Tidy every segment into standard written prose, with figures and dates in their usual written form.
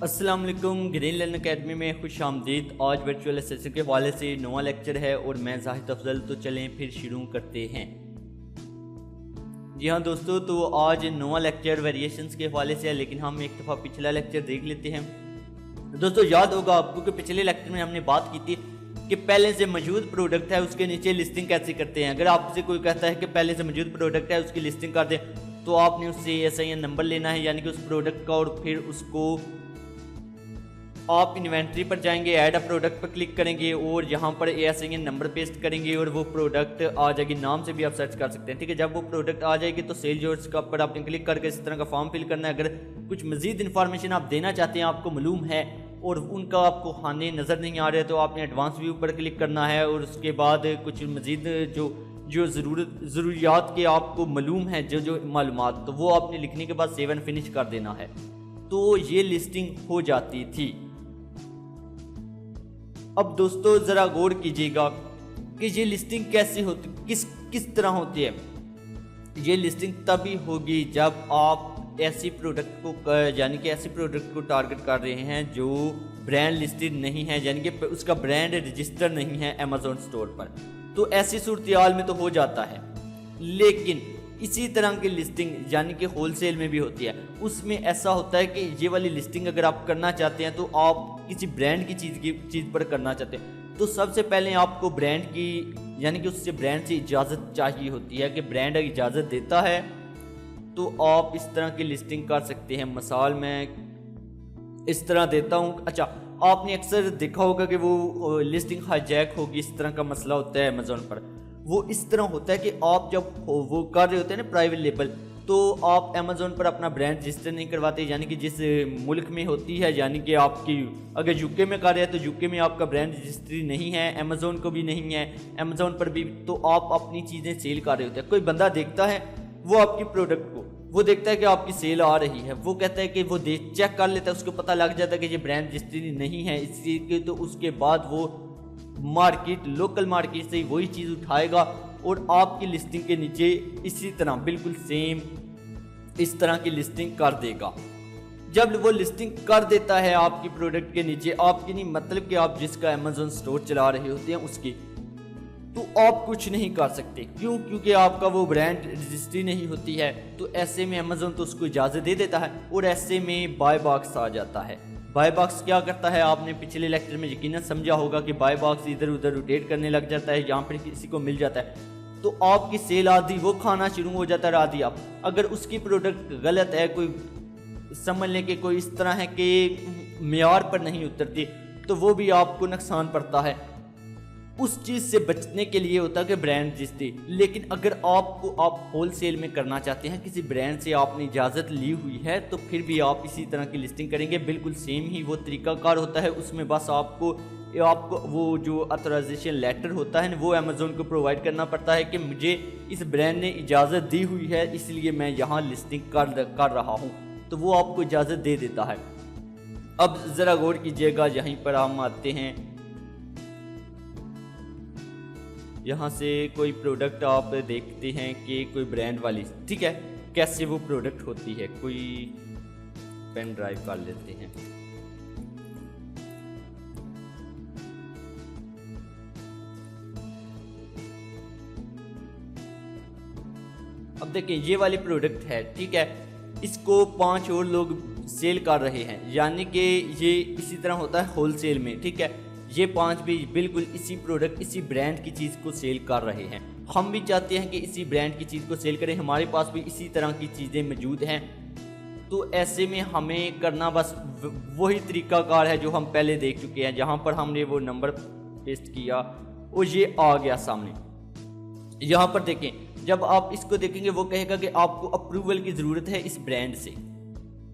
अस्सलाम वालेकुम। Green learn academy में खुश आमदीद। आज वर्चुअल असेसमेंट के हवाले से नवा लेक्चर है और मैं जाहिद अफजल। तो चलें फिर शुरू करते हैं। जी हाँ दोस्तों, तो आज नवा लेक्चर वेरिएशंस के हवाले से है, लेकिन हम एक दफ़ा पिछला लेक्चर देख लेते हैं। दोस्तों याद होगा आपको कि पिछले लेक्चर में हमने बात की थी कि पहले से मौजूद प्रोडक्ट है उसके नीचे लिस्टिंग कैसे करते हैं। अगर आपसे कोई कहता है कि पहले से मौजूद प्रोडक्ट है उसकी लिस्टिंग कर दें, तो आपने उससे SIN नंबर लेना है, यानी कि उस प्रोडक्ट का, और फिर उसको आप इन्वेंट्री पर जाएंगे, ऐड अ प्रोडक्ट पर क्लिक करेंगे और यहाँ पर SIN नंबर पेस्ट करेंगे और वो प्रोडक्ट आ जाएगी। नाम से भी आप सर्च कर सकते हैं, ठीक है। जब वो प्रोडक्ट आ जाएगी तो सेल जोर्स का पर आपने क्लिक करके इस तरह का फॉर्म फिल करना है। अगर कुछ मजीद इन्फॉर्मेशन आप देना चाहते हैं, आपको मालूम है और उनका आपको खाने नज़र नहीं आ रहे, तो आपने एडवांस व्यू पर क्लिक करना है और उसके बाद कुछ मजीद जो ज़रूरियात के आपको मालूम है, जो मालूमात, तो वो आपने लिखने के बाद सेव एंड फिनिश कर देना है। तो ये लिस्टिंग हो जाती थी। अब दोस्तों ज़रा गौर कीजिएगा कि ये लिस्टिंग कैसे होती, किस तरह होती है। ये लिस्टिंग तभी होगी जब आप ऐसी प्रोडक्ट को, यानी कि ऐसी प्रोडक्ट को टारगेट कर रहे हैं जो ब्रांड लिस्टेड नहीं है, यानी कि उसका ब्रांड रजिस्टर नहीं है अमेज़न स्टोर पर। तो ऐसी सूरत में तो हो जाता है, लेकिन इसी तरह की लिस्टिंग यानी कि होलसेल में भी होती है। उसमें ऐसा होता है कि ये वाली लिस्टिंग अगर आप करना चाहते हैं तो आप किसी ब्रांड की चीज़ पर करना चाहते हैं, तो सबसे पहले आपको ब्रांड की, यानी कि उससे ब्रांड से इजाज़त चाहिए होती है कि ब्रांड इजाज़त देता है तो आप इस तरह की लिस्टिंग कर सकते हैं। मिसाल मैं इस तरह देता हूँ। अच्छा, आपने अक्सर देखा होगा कि वो लिस्टिंग हाईजैक होगी, इस तरह का मसला होता है अमेज़न पर। वो इस तरह होता है कि आप जब वो कर रहे होते हैं ना प्राइवेट लेबल, तो आप अमेज़न पर अपना ब्रांड रजिस्टर नहीं करवाते, यानी कि जिस मुल्क में होती है, यानी कि आपकी अगर यूके में कर रहे हैं तो यूके में आपका ब्रांड रजिस्ट्री नहीं है, अमेज़न को भी नहीं है, अमेज़न पर भी, तो आप अपनी चीज़ें सेल कर रहे होते हैं। कोई बंदा देखता है वो आपकी प्रोडक्ट को, वो देखता है कि आपकी सेल आ रही है, वो कहता है कि वो चेक कर लेता है, उसको पता लग जाता है कि ये ब्रांड रजिस्ट्री नहीं है इसकी, तो उसके बाद वो लोकल मार्केट से वही चीज़ उठाएगा और आपकी लिस्टिंग के नीचे इसी तरह बिल्कुल सेम इस तरह की लिस्टिंग कर देगा। जब वो लिस्टिंग कर देता है आपकी प्रोडक्ट के नीचे, आपकी नहीं मतलब कि आप जिसका अमेज़न स्टोर चला रहे होते हैं उसकी, तो आप कुछ नहीं कर सकते। क्यों? क्योंकि आपका वो ब्रांड रजिस्ट्री नहीं होती है। तो ऐसे में अमेज़न तो उसको इजाज़त दे देता है और ऐसे में बाय बॉक्स आ जाता है। बाय बॉक्स क्या करता है, आपने पिछले लेक्चर में यकीनन समझा होगा कि बाय बॉक्स इधर उधर रोटेट करने लग जाता है, यहाँ पर किसी को मिल जाता है, तो आपकी सेल आधी वो खाना शुरू हो जाता है, आधी आप। अगर उसकी प्रोडक्ट गलत है, कोई समझ लें कि कोई इस तरह है कि मेयार पर नहीं उतरती, तो वो भी आपको नुकसान पड़ता है। उस चीज़ से बचने के लिए होता है कि ब्रांड रजिस्ट्री। लेकिन अगर आप होलसेल में करना चाहते हैं, किसी ब्रांड से आपने इजाज़त ली हुई है, तो फिर भी आप इसी तरह की लिस्टिंग करेंगे। बिल्कुल सेम ही वो तरीकाकार होता है। उसमें बस आपको वो जो ऑथराइजेशन लेटर होता है वो अमेज़न को प्रोवाइड करना पड़ता है कि मुझे इस ब्रांड ने इजाज़त दी हुई है, इसलिए मैं यहाँ लिस्टिंग कर रहा हूँ, तो वो आपको इजाज़त दे देता है। अब ज़रा गौर कीजिएगा, यहीं पर हम आते हैं। यहाँ से कोई प्रोडक्ट आप देखते हैं कि कोई ब्रांड वाली, ठीक है, कैसे वो प्रोडक्ट होती है। कोई पेन ड्राइव कर लेते हैं। अब देखिए ये वाली प्रोडक्ट है, ठीक है, इसको 5 और लोग सेल कर रहे हैं, यानी कि ये इसी तरह होता है होलसेल में, ठीक है। ये 5 भी बिल्कुल इसी प्रोडक्ट, इसी ब्रांड की चीज़ को सेल कर रहे हैं। हम भी चाहते हैं कि इसी ब्रांड की चीज़ को सेल करें, हमारे पास भी इसी तरह की चीज़ें मौजूद हैं। तो ऐसे में हमें करना बस वही तरीकाकार है जो हम पहले देख चुके हैं, जहाँ पर हमने वो नंबर पेस्ट किया और ये आ गया सामने। यहाँ पर देखें, जब आप इसको देखेंगे वो कहेगा कि आपको अप्रूवल की ज़रूरत है इस ब्रांड से,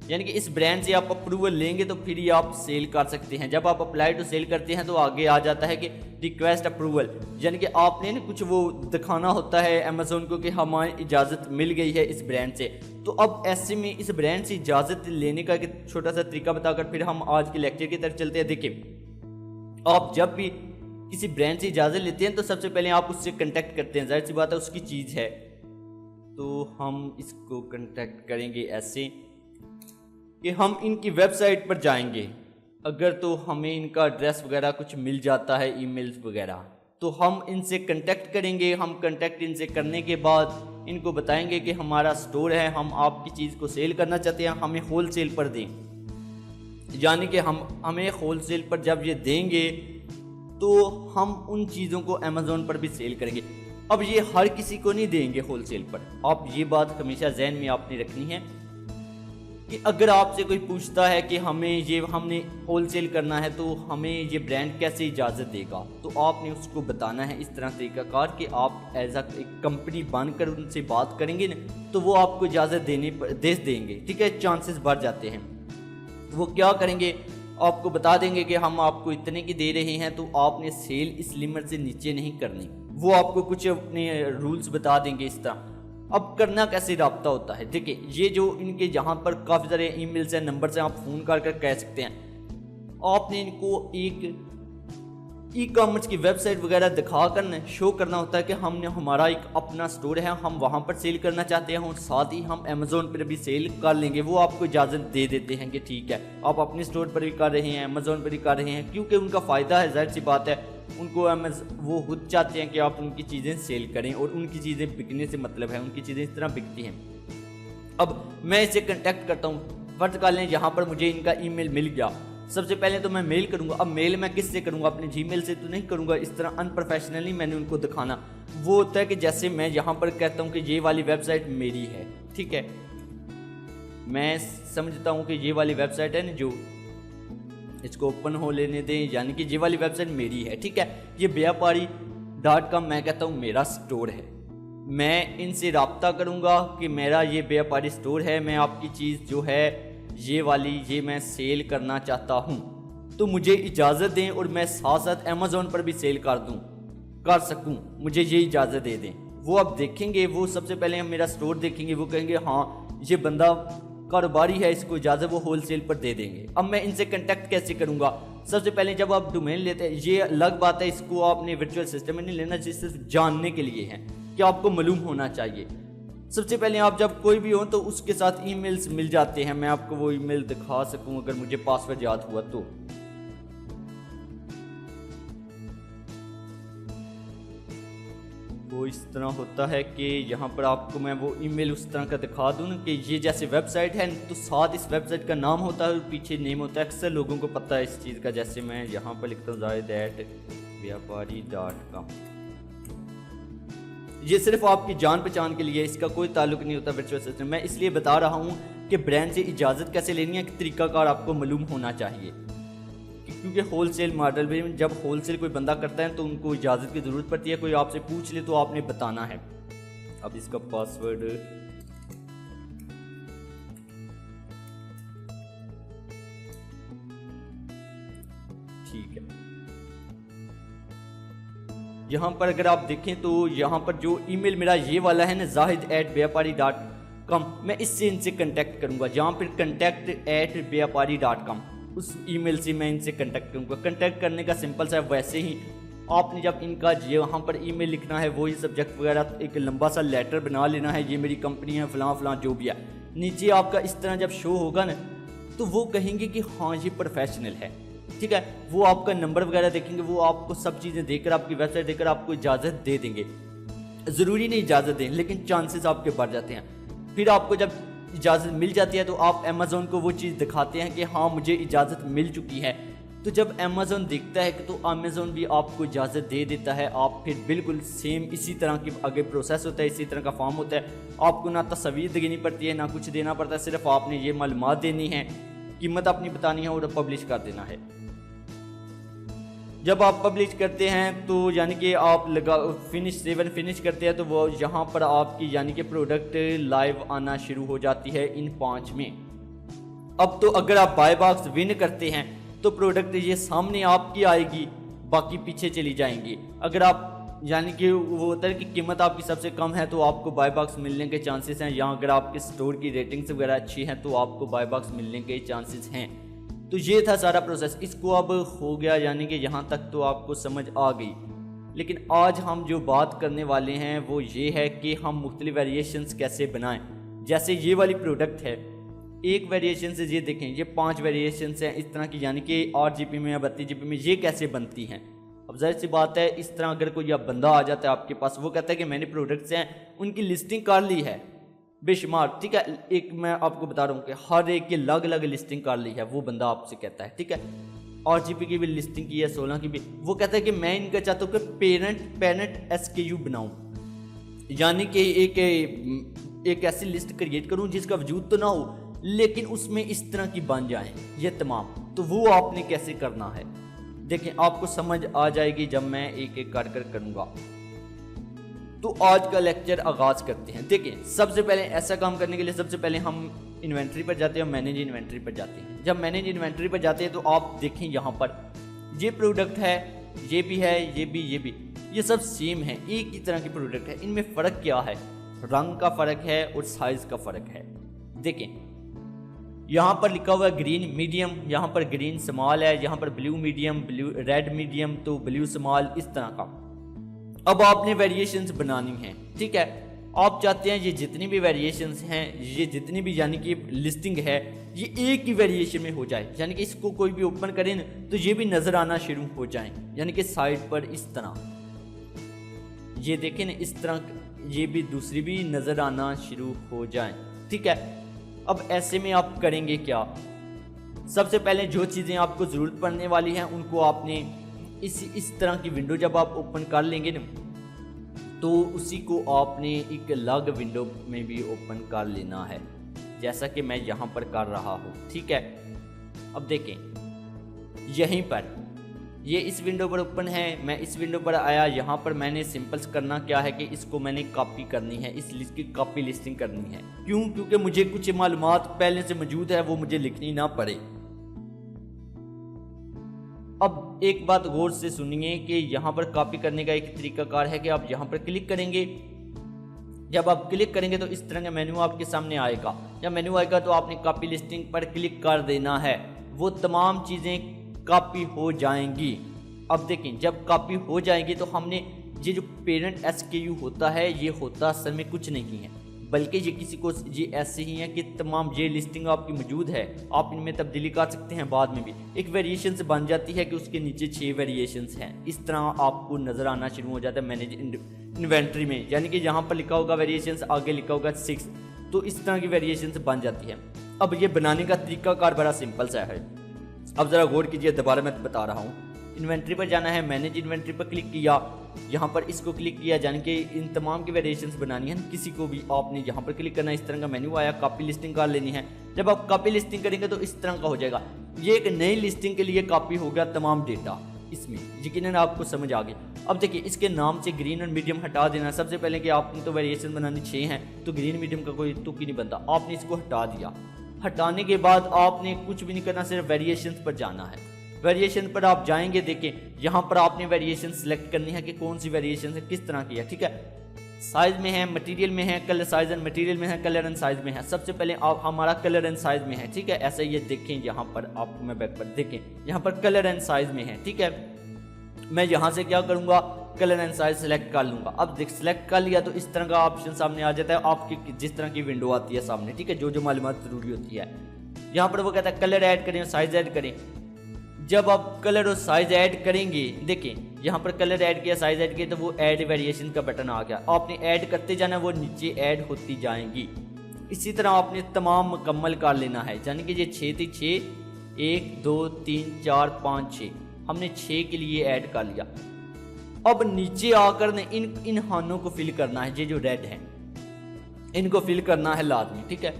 यानी कि इस ब्रांड से आप अप्रूवल लेंगे तो फिर ही आप सेल कर सकते हैं। जब आप अप्लाई टू सेल करते हैं तो आगे आ जाता है कि रिक्वेस्ट अप्रूवल, यानी कि आपने ना कुछ वो दिखाना होता है अमेज़न को कि हमारी इजाज़त मिल गई है इस ब्रांड से। तो अब ऐसे में इस ब्रांड से इजाज़त लेने का एक छोटा सा तरीका बताकर फिर हम आज के लेक्चर की तरफ चलते हैं। देखिए, आप जब भी किसी ब्रांड से इजाज़त लेते हैं तो सबसे पहले आप उससे कॉन्टैक्ट करते हैं, जाहिर सी बात है उसकी चीज़ है, तो हम इसको कॉन्टैक्ट करेंगे ऐसे। कि हम इनकी वेबसाइट पर जाएंगे, अगर तो हमें इनका एड्रेस वगैरह कुछ मिल जाता है, ईमेल्स वगैरह, तो हम इनसे कांटेक्ट करेंगे। हम कांटेक्ट इनसे करने के बाद इनको बताएंगे कि हमारा स्टोर है, हम आपकी चीज़ को सेल करना चाहते हैं, हमें होल सेल पर दें। यानी कि हमें होल सेल पर जब ये देंगे तो हम उन चीज़ों को अमेज़ोन पर भी सेल करेंगे। अब ये हर किसी को नहीं देंगे होल सेल पर। आप ये बात हमेशा जहन में आपने रखनी है कि अगर आपसे कोई पूछता है कि हमने होल सेल करना है तो हमें ये ब्रांड कैसे इजाज़त देगा, तो आपने उसको बताना है इस तरह तरीक़ाकार कि आप एज एक कंपनी बनकर उनसे बात करेंगे ना, तो वो आपको इजाज़त दे देंगे। ठीक है, चांसेस बढ़ जाते हैं। वो क्या करेंगे, आपको बता देंगे कि हम आपको इतने की दे रहे हैं, तो आपने सेल इस लिमिट से नीचे नहीं करनी। वो आपको कुछ अपने रूल्स बता देंगे इस तरह। अब करना कैसे रब्ता होता है, देखिए ये जो इनके जहाँ पर काफ़ी सारे ईमेल्स हैं, नंबर से आप फ़ोन कर कह सकते हैं। आपने इनको एक ई कॉमर्स की वेबसाइट वगैरह दिखा कर शो करना होता है कि हमने हमारा एक अपना स्टोर है, हम वहाँ पर सेल करना चाहते हैं और साथ ही हम अमेज़ोन पर भी सेल कर लेंगे। वो आपको इजाज़त दे देते हैं कि ठीक है, आप अपने स्टोर पर भी कर रहे हैं, अमेज़ोन पर भी कर रहे हैं, क्योंकि उनका फ़ायदा है, जाहिर सी बात है। उनको वो खुद चाहते हैं कि आप उनकी चीज़ें सेल करें और उनकी चीज़ें बिकने से मतलब है, उनकी चीज़ें इस तरह बिकती हैं। अब मैं इसे कंटेक्ट करता हूँ, फर्ज कर लें यहाँ पर मुझे इनका ईमेल मिल गया। सबसे पहले तो मैं मेल करूँगा। अब मेल मैं किससे करूँगा, अपने जीमेल से तो नहीं करूँगा, इस तरह अनप्रोफेशनली मैंने उनको दिखाना। वो होता है कि जैसे मैं यहाँ पर कहता हूँ कि ये वाली वेबसाइट मेरी है, ठीक है, मैं समझता हूँ कि ये वाली वेबसाइट है ना, जो इसको ओपन हो लेने दें, यानी कि ये वाली वेबसाइट मेरी है, ठीक है, ये व्यापारी.com मैं कहता हूँ मेरा स्टोर है। मैं इनसे रब्ता करूँगा कि मेरा ये व्यापारी स्टोर है, मैं आपकी चीज़ जो है ये वाली ये मैं सेल करना चाहता हूँ, तो मुझे इजाज़त दें और मैं साथ साथ अमेज़ोन पर भी सेल कर सकूँ, मुझे ये इजाज़त दे दें। वो अब देखेंगे, वो सबसे पहले हम मेरा स्टोर देखेंगे, वो कहेंगे हाँ ये बंदा कारोबारी है, इसको इजाज़त वो होल सेल पर दे देंगे। अब मैं इनसे कांटेक्ट कैसे करूँगा, सबसे पहले जब आप डोमेन लेते हैं, ये अलग बात है, इसको आपने वर्चुअल सिस्टम में नहीं लेना, जिस सिर्फ जानने के लिए है कि आपको मालूम होना चाहिए। सबसे पहले आप जब कोई भी हो तो उसके साथ ईमेल्स मिल जाते हैं, मैं आपको वो ईमेल दिखा सकूं अगर मुझे पासवर्ड याद हुआ तो। वो इस तरह होता है कि यहाँ पर आपको मैं वो ईमेल उस तरह का दिखा दूँ कि ये जैसे वेबसाइट है तो साथ इस वेबसाइट का नाम होता है और पीछे नेम होता है। अक्सर लोगों को पता है इस चीज़ का, जैसे मैं यहाँ पर लिखता हूँ zaid@vyapari.com। ये सिर्फ आपकी जान पहचान के लिए, इसका कोई ताल्लुक नहीं होता वर्चुअल सिस्टम। मैं इसलिए बता रहा हूँ कि ब्रांड से इजाज़त कैसे लेनी है, कि तरीकाकार आपको मालूम होना चाहिए, क्योंकि होलसेल मॉडल में जब होलसेल कोई बंदा करता है तो उनको इजाज़त की ज़रूरत पड़ती है। कोई आपसे पूछ ले तो आपने बताना है। अब इसका पासवर्ड ठीक है। यहाँ पर अगर आप देखें तो यहाँ पर जो ईमेल मेरा ये वाला है ना, zahid@vyapari.com, मैं इससे इनसे कांटेक्ट करूँगा। यहाँ पर contact@vyapari.com, उस ईमेल से मैं इनसे कांटेक्ट करूँगा। कांटेक्ट करने का सिंपल सा है, वैसे ही आपने जब इनका यहाँ पर ईमेल लिखना है, वही सब्जेक्ट वगैरह एक लंबा सा लेटर बना लेना है, ये मेरी कंपनी है फलां फलां जो भी है। नीचे आपका इस तरह जब शो होगा ना तो वो कहेंगे कि हाँ ये प्रोफेशनल है, ठीक है। वो आपका नंबर वगैरह देखेंगे, वो आपको सब चीज़ें देकर, आपकी वेबसाइट देकर आपको इजाज़त दे देंगे। ज़रूरी नहीं इजाज़त दें, लेकिन चांसेस आपके बढ़ जाते हैं। फिर आपको जब इजाज़त मिल जाती है तो आप अमेज़ोन को वो चीज़ दिखाते हैं कि हाँ मुझे इजाज़त मिल चुकी है। तो जब अमेज़ोन देखता है कि तो अमेज़ोन भी आपको इजाज़त दे देता है। आप फिर बिल्कुल सेम इसी तरह की आगे प्रोसेस होता है, इसी तरह का फॉर्म होता है। आपको ना तस्वीर देनी पड़ती है, ना कुछ देना पड़ता है, सिर्फ आपने ये मालूमात देनी है, कीमत अपनी बतानी है और पब्लिश कर देना है। जब आप पब्लिश करते हैं तो यानी कि आप फिनिश करते हैं तो वो यहाँ पर आपकी यानी कि प्रोडक्ट लाइव आना शुरू हो जाती है इन 5 में। अब तो अगर आप बाय बॉक्स विन करते हैं तो प्रोडक्ट ये सामने आपकी आएगी, बाकी पीछे चली जाएंगी। अगर आप यानी कि वो होता है कि कीमत आपकी सबसे कम है तो आपको बाय बॉक्स मिलने के चांसेस हैं। यहाँ अगर आपके स्टोर की रेटिंग्स वगैरह अच्छी हैं तो आपको बाय बॉक्स मिलने के चांसेस हैं। तो ये था सारा प्रोसेस। इसको अब हो गया, यानी कि यहाँ तक तो आपको समझ आ गई। लेकिन आज हम जो बात करने वाले हैं वो ये है कि हम मुख्तलिफ वेरिएशंस कैसे बनाएं। जैसे ये वाली प्रोडक्ट है, एक वेरिएशन से ये देखें, ये 5 वेरिएशन हैं इस तरह की, यानी कि 8 GB में या 32 GB में ये कैसे बनती हैं। अब जाहिर सी बात है, इस तरह अगर कोई बंदा आ जाता है आपके पास, वो कहता है कि मैंने प्रोडक्ट्स हैं उनकी लिस्टिंग कर ली है बेशुमार, ठीक है, एक मैं आपको बता रहा हूँ कि हर एक की अलग अलग लिस्टिंग कर ली है, वो बंदा आपसे कहता है, ठीक है, 8 GB की भी लिस्टिंग की है, 16 की भी, वो कहता है कि मैं इनका चाहता हूँ कि पेरेंट SKU बनाऊँ, यानी कि एक ऐसी लिस्ट क्रिएट करूँ जिसका वजूद तो ना हो लेकिन उसमें इस तरह की बन जाए ये तमाम। तो वो आपने कैसे करना है, देखें आपको समझ आ जाएगी जब मैं एक एक कर कर करूँगा। तो आज का लेक्चर आगाज़ करते हैं। देखें सबसे पहले ऐसा काम करने के लिए सबसे पहले हम इन्वेंट्री पर जाते हैं और मैनेज इन्वेंट्री पर जाते हैं। जब मैनेज इन्वेंट्री पर जाते हैं तो आप देखें यहाँ पर ये प्रोडक्ट है, ये भी है, ये भी, ये सब सेम है, एक ही तरह की प्रोडक्ट है। इनमें फ़र्क क्या है, रंग का फ़र्क है और साइज़ का फ़र्क है। देखें यहाँ पर लिखा हुआ है ग्रीन मीडियम, यहाँ पर ग्रीन स्मॉल है, यहाँ पर blue medium, blue red medium, तो ब्लू स्मॉल, इस तरह का। अब आपने वेरिएशंस बनानी है, ठीक है, आप चाहते हैं ये जितनी भी वेरिएशंस हैं, ये जितनी भी यानी कि लिस्टिंग है, ये एक ही वेरिएशन में हो जाए, यानी कि इसको कोई भी ओपन करें तो ये भी नज़र आना शुरू हो जाए, यानी कि साइड पर इस तरह, ये देखें ना इस तरह, ये भी दूसरी भी नज़र आना शुरू हो जाए, ठीक है। अब ऐसे में आप करेंगे क्या, सबसे पहले जो चीज़ें आपको ज़रूरत पड़ने वाली हैं उनको आपने इस तरह की विंडो जब आप ओपन कर लेंगे ना, तो उसी को आपने एक अलग विंडो में भी ओपन कर लेना है, जैसा कि मैं यहाँ पर कर रहा हूँ, ठीक है। अब देखें यहीं पर ये इस विंडो पर ओपन है, मैं इस विंडो पर आया, यहाँ पर मैंने सिंपल्स करना क्या है कि इसको मैंने कॉपी करनी है, इस लिस्ट की कॉपी लिस्टिंग करनी है। क्यों, क्योंकि मुझे कुछ मालूमात पहले से मौजूद है, वो मुझे लिखनी ना पड़े। अब एक बात गौर से सुनिए कि यहाँ पर कॉपी करने का एक तरीकाकार है कि आप यहाँ पर क्लिक करेंगे, जब आप क्लिक करेंगे तो इस तरह का मेन्यू आपके सामने आएगा। जब मेन्यू आएगा तो आपने कॉपी लिस्टिंग पर क्लिक कर देना है, वो तमाम चीज़ें कॉपी हो जाएंगी। अब देखें जब कॉपी हो जाएंगी तो हमने ये जो पेरेंट SKU होता है, ये होता असल में कुछ नहीं है, बल्कि ये किसी को ये ऐसे ही है कि तमाम ये लिस्टिंग आपकी मौजूद है, आप इनमें तब्दीली कर सकते हैं बाद में भी। एक वेरिएशन से बन जाती है कि उसके नीचे 6 वेरिएशंस हैं, इस तरह आपको नज़र आना शुरू हो जाता है मैनेज इन्वेंट्री में, यानी कि यहाँ पर लिखा होगा वेरिएशंस, आगे लिखा होगा 6, तो इस तरह की वेरिएशंस बन जाती है। अब ये बनाने का तरीकाकार बड़ा सिंपल सा है, अब ज़रा गौर कीजिए, दोबारा मैं बता रहा हूँ। इन्वेंट्री पर जाना है, मैनेज इन्वेंट्री पर क्लिक किया, यहाँ पर इसको क्लिक किया, यानी कि इन तमाम की वेरिएशंस बनानी है, किसी को भी आपने यहाँ पर क्लिक करना है, इस तरह का मेन्यू आया, कॉपी लिस्टिंग कर लेनी है। जब आप कॉपी लिस्टिंग करेंगे तो इस तरह का हो जाएगा, ये एक नई लिस्टिंग के लिए कॉपी हो गया तमाम डेटा, इसमें यकीनन आपको समझ आ गई। अब देखिए इसके नाम से ग्रीन और मीडियम हटा देना। सबसे पहले कि आपने तो वेरिएशन बनानी 6 हैं, तो ग्रीन मीडियम का कोई तुक ही नहीं बनता, आपने इसको हटा दिया। हटाने के बाद आपने कुछ भी नहीं करना, सिर्फ वेरिएशंस पर जाना है। वेरिएशन पर आप जाएंगे, देखें यहाँ पर आपने वेरिएशन सिलेक्ट करनी है कि कौन सी वेरिएशन है, किस तरह की है, ठीक है। साइज में है, मटेरियल में है, कलर साइज एंड मटेरियल में है, कलर एंड साइज में है। सबसे पहले आप हमारा कलर एंड साइज में है, ठीक है। ऐसे ये देखें, यहाँ पर आपको मैं बैक पर देखें, यहाँ पर कलर एंड साइज में है, ठीक है। मैं यहाँ से क्या करूँगा, कलर एंड साइज सेलेक्ट कर लूँगा। अब देख सेलेक्ट कर लिया तो इस तरह का ऑप्शन सामने आ जाता है, आपकी जिस तरह की विंडो आती है सामने, ठीक है, जो जो मालूमात ज़रूरी होती है। यहाँ पर वो कहता है कलर ऐड करें और साइज ऐड करें। जब आप कलर और साइज ऐड करेंगे, देखें यहाँ पर कलर ऐड किया, साइज ऐड किया, तो वो ऐड वेरिएशन का बटन आ गया। आपने ऐड करते जाना, वो नीचे ऐड होती जाएंगी। इसी तरह आपने तमाम मुकम्मल कर लेना है, यानी कि ये 6 थी, 6 1 2 3 4 5 6 हमने 6 के लिए ऐड कर लिया। अब नीचे आकर ने इन हानों को फिल करना है, ये जो रेड है इनको फिल करना है लाजमी, ठीक है।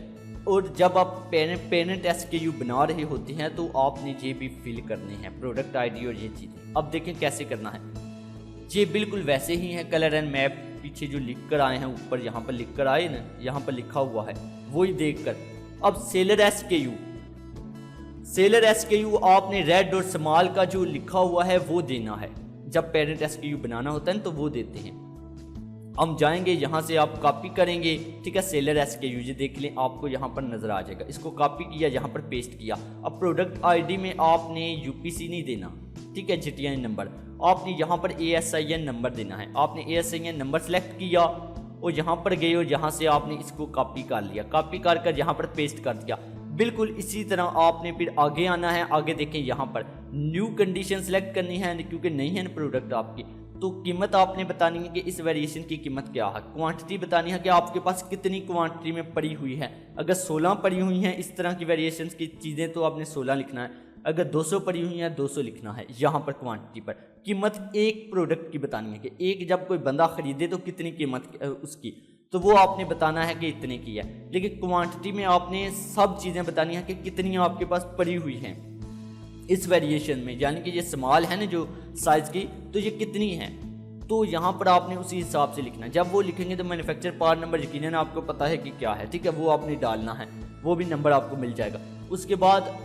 और जब आप पेरेंट SKU बना रहे होते हैं तो आपने ये भी फिल करने हैं, प्रोडक्ट ID और ये चीज़ें। अब देखें कैसे करना है, ये बिल्कुल वैसे ही है, कलर एंड मैप पीछे जो लिख कर आए हैं ऊपर, यहाँ पर लिख कर आए ना, यहाँ पर लिखा हुआ है वही देख कर। अब सेलर SKU आपने रेड और स्मॉल का जो लिखा हुआ है वो देना है। जब पेरेंट SKU बनाना होता है तो वो देते हैं। हम जाएंगे यहाँ से, आप कॉपी करेंगे, ठीक है, सेलर SKU, ये देख लें आपको यहाँ पर नज़र आ जाएगा। इसको कॉपी किया, यहाँ पर पेस्ट किया। अब प्रोडक्ट ID में आपने UPC नहीं देना, ठीक है, GTN नंबर, आपने यहाँ पर ASIN नंबर देना है। आपने ASIN नंबर सेलेक्ट किया और यहाँ पर गए और यहाँ से आपने इसको कॉपी कर लिया, कॉपी कर यहाँ पर पेस्ट कर दिया। बिल्कुल इसी तरह आपने फिर आगे आना है। आगे देखें यहाँ पर न्यू कंडीशन सेलेक्ट करनी है, क्योंकि नहीं है ना प्रोडक्ट आपकी, तो कीमत आपने बतानी है कि इस वेरिएशन की कीमत क्या है। क्वांटिटी बतानी है कि आपके पास कितनी क्वांटिटी में पड़ी हुई है। अगर 16 पड़ी हुई हैं इस तरह की वेरिएशन की चीज़ें तो आपने 16 लिखना है। अगर 200 पड़ी हुई हैं 200 लिखना है। यहाँ पर क्वांटिटी पर कीमत एक प्रोडक्ट की बतानी है कि एक जब कोई बंदा खरीदे तो कितनी कीमत उसकी, तो वो आपने बताना है कि इतने की है। लेकिन क्वांटिटी में आपने सब चीज़ें बतानी है कि कितनी आपके पास पड़ी हुई हैं इस वेरिएशन में, यानी कि ये स्मॉल है ना जो साइज़ की, तो ये कितनी है, तो यहाँ पर आपने उसी हिसाब से लिखना है। जब वो लिखेंगे तो मैन्युफैक्चर पार्ट नंबर यकीनन आपको पता है कि क्या है, ठीक है, वो आपने डालना है, वो भी नंबर आपको मिल जाएगा। उसके बाद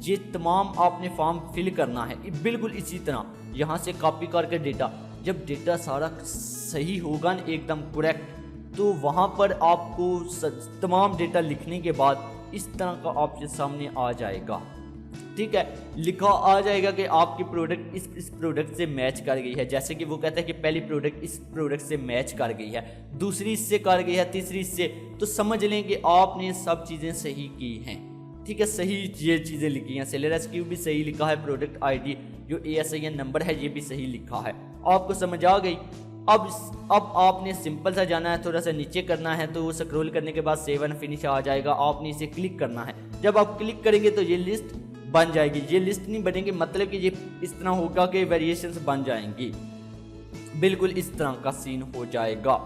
ये तमाम आपने फॉर्म फिल करना है बिल्कुल इसी तरह। यहाँ से कॉपी करके डेटा, जब डेटा सारा सही होगा ना एकदम करेक्ट, तो वहाँ पर आपको तमाम डेटा लिखने के बाद इस तरह का ऑप्शन सामने आ जाएगा, ठीक है, लिखा आ जाएगा कि आपकी प्रोडक्ट इस प्रोडक्ट से मैच कर गई है। जैसे कि वो कहता है कि पहली प्रोडक्ट इस प्रोडक्ट से मैच कर गई है, दूसरी इससे कर गई है, तीसरी इससे, तो समझ लें कि आपने सब चीज़ें सही की हैं, ठीक है, सही ये चीज़ें लिखी हैं। सेलर एसक्यू भी सही लिखा है, प्रोडक्ट आईडी जो ASIN नंबर है ये भी सही लिखा है। आपको समझ आ गई। अब आपने सिंपल सा जाना है, थोड़ा सा नीचे करना है, तो स्क्रॉल करने के बाद सेव एंड फिनिश आ जाएगा। आपने इसे क्लिक करना है। जब आप क्लिक करेंगे तो ये लिस्ट बन जाएगी। ये लिस्ट नहीं बनेगी, मतलब कि ये इस तरह होगा कि वेरिएशंस बन जाएंगी, बिल्कुल इस तरह का सीन हो जाएगा।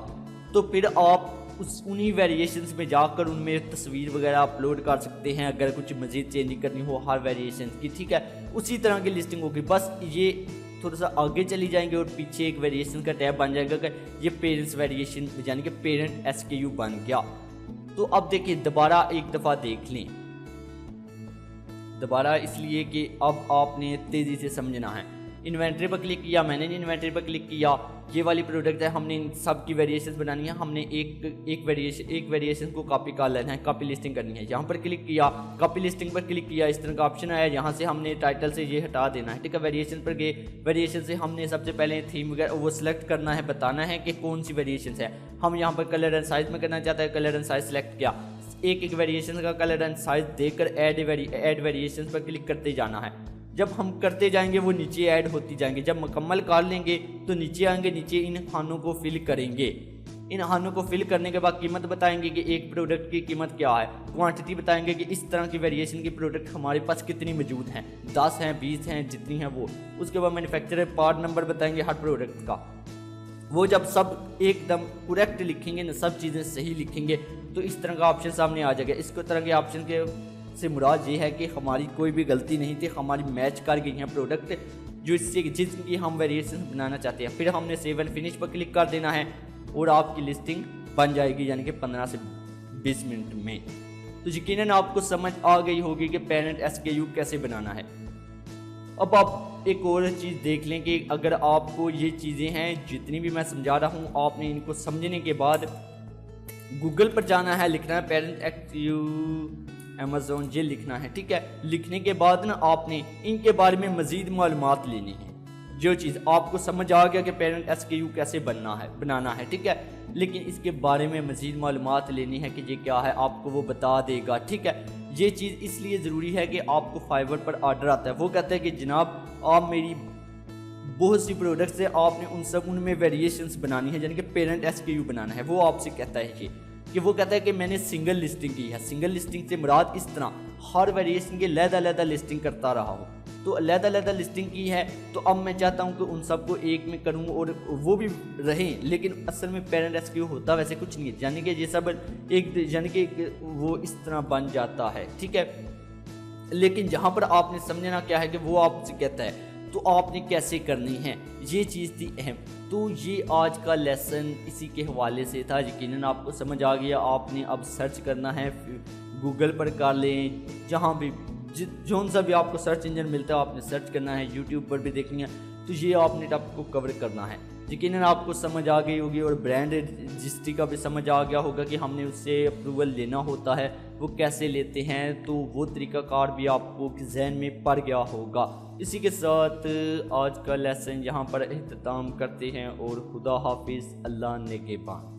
तो फिर आप उन्हीं वेरिएशंस में जाकर उनमें तस्वीर वगैरह अपलोड कर सकते हैं अगर कुछ मज़ीद चेंजिंग करनी हो हर वेरिएशन की, ठीक है, उसी तरह की लिस्टिंग होगी। बस ये थोड़ा सा आगे चली जाएंगे और पीछे एक वेरिएशन का टैब बन जाएगा कि ये पेरेंट्स वेरिएशन यानी कि पेरेंट SKU बन गया। तो अब देखिए दोबारा एक दफ़ा देख लें, दोबारा इसलिए कि अब आपने तेज़ी से समझना है। इन्वेंट्री पर क्लिक किया, मैंने इन्वेंट्री पर क्लिक किया, ये वाली प्रोडक्ट है, हमने इन सब की वेरिएशंस बनानी है। हमने एक वेरिएशन को कॉपी कर लेना है, कॉपी लिस्टिंग करनी है। यहाँ पर क्लिक किया, कॉपी लिस्टिंग पर क्लिक किया, इस तरह का ऑप्शन आया। यहाँ से हमने टाइटल से ये हटा देना है, ठीक है। वेरिएशन पर गए, वेरिएशन से हमने सबसे पहले थीम वगैरह वो सिलेक्ट करना है, बताना है कि कौन सी वेरिएशन है। हम यहाँ पर कलर एंड साइज में करना चाहते हैं, कलर एंड साइज सेलेक्ट किया, एक वेरिएशन का कलर एंड साइज देकर ऐड वेरिएशन पर क्लिक करते जाना है। जब हम करते जाएंगे वो नीचे ऐड होती जाएंगे। जब मुकम्मल कर लेंगे तो नीचे आएंगे, नीचे इन खानों को फिल करेंगे। इन खानों को फिल करने के बाद कीमत बताएंगे कि एक प्रोडक्ट की कीमत क्या है, क्वांटिटी बताएंगे कि इस तरह की वेरिएशन की प्रोडक्ट हमारे पास कितनी मौजूद हैं, 10 हैं, 20 हैं, जितनी हैं वो। उसके बाद मैन्युफैक्चरर पार्ट नंबर बताएंगे हर प्रोडक्ट का। वो जब सब एकदम करेक्ट लिखेंगे ना, सब चीज़ें सही लिखेंगे, तो इस तरह का ऑप्शन सामने आ जाएगा। इसको तरह के ऑप्शन के से मुराद ये है कि हमारी कोई भी गलती नहीं थी, हमारी मैच कर गई हैं प्रोडक्ट जो इससे जिसकी हम वेरिएशन बनाना चाहते हैं। फिर हमने सेव एंड फिनिश पर क्लिक कर देना है और आपकी लिस्टिंग बन जाएगी, यानी कि 15 से 20 मिनट में। तो यकीनन आपको समझ आ गई होगी कि पेरेंट SKU कैसे बनाना है। अब आप एक और चीज़ देख लें कि अगर आपको ये चीज़ें हैं जितनी भी मैं समझा रहा हूँ, आपने इनको समझने के बाद गूगल पर जाना है, लिखना है पेरेंट SKU अमेज़ॉन, ये लिखना है, ठीक है। लिखने के बाद ना आपने इनके बारे में मज़ीद मालूमात लेनी है। जो चीज़ आपको समझ आ गया कि पेरेंट SKU कैसे बनाना है, ठीक है, लेकिन इसके बारे में मज़ीद मालूमात लेनी है कि ये क्या है, आपको वो बता देगा, ठीक है। ये चीज़ इसलिए ज़रूरी है कि आपको फाइवर पर ऑर्डर आता है, वो कहता है कि जनाब आप मेरी बहुत सी प्रोडक्ट्स है, आपने उनमें वेरिएशंस बनानी है, यानी कि पेरेंट SKU बनाना है। वो आपसे कहता है कि वो कहता है कि मैंने सिंगल लिस्टिंग की है। सिंगल लिस्टिंग से मुराद इस तरह हर वेरिएशन की अलग-अलग लिस्टिंग करता रहा हूँ, तो अलग-अलग लिस्टिंग की है। तो अब मैं चाहता हूँ कि उन सबको एक में करूँ और वो भी रहें, लेकिन असल में पेरेंट SKU होता वैसे कुछ नहीं है, यानी कि ये सब यानी कि वो इस तरह बन जाता है, ठीक है। लेकिन जहाँ पर आपने समझना क्या है कि वो आपसे कहता है तो आपने कैसे करनी है, ये चीज़ थी अहम। तो ये आज का लेसन इसी के हवाले से था। यकीनन आपको समझ आ गया। आपने अब सर्च करना है, गूगल पर कर लें, जहाँ भी जौन सा भी आपको सर्च इंजन मिलता है आपने सर्च करना है, यूट्यूब पर भी देखनी है, तो ये आपने टॉपिक को कवर करना है। यकीनन आपको समझ आ गई होगी और ब्रांड रजिस्ट्री का भी समझ आ गया होगा कि हमने उससे अप्रूवल लेना होता है, वो कैसे लेते हैं, तो वो तरीक़ाकार भी आपको जहन में पड़ गया होगा। इसी के साथ आज का लेसन यहाँ पर इख्तिताम करते हैं और खुदा हाफिज़, अल्लाह निगहबान।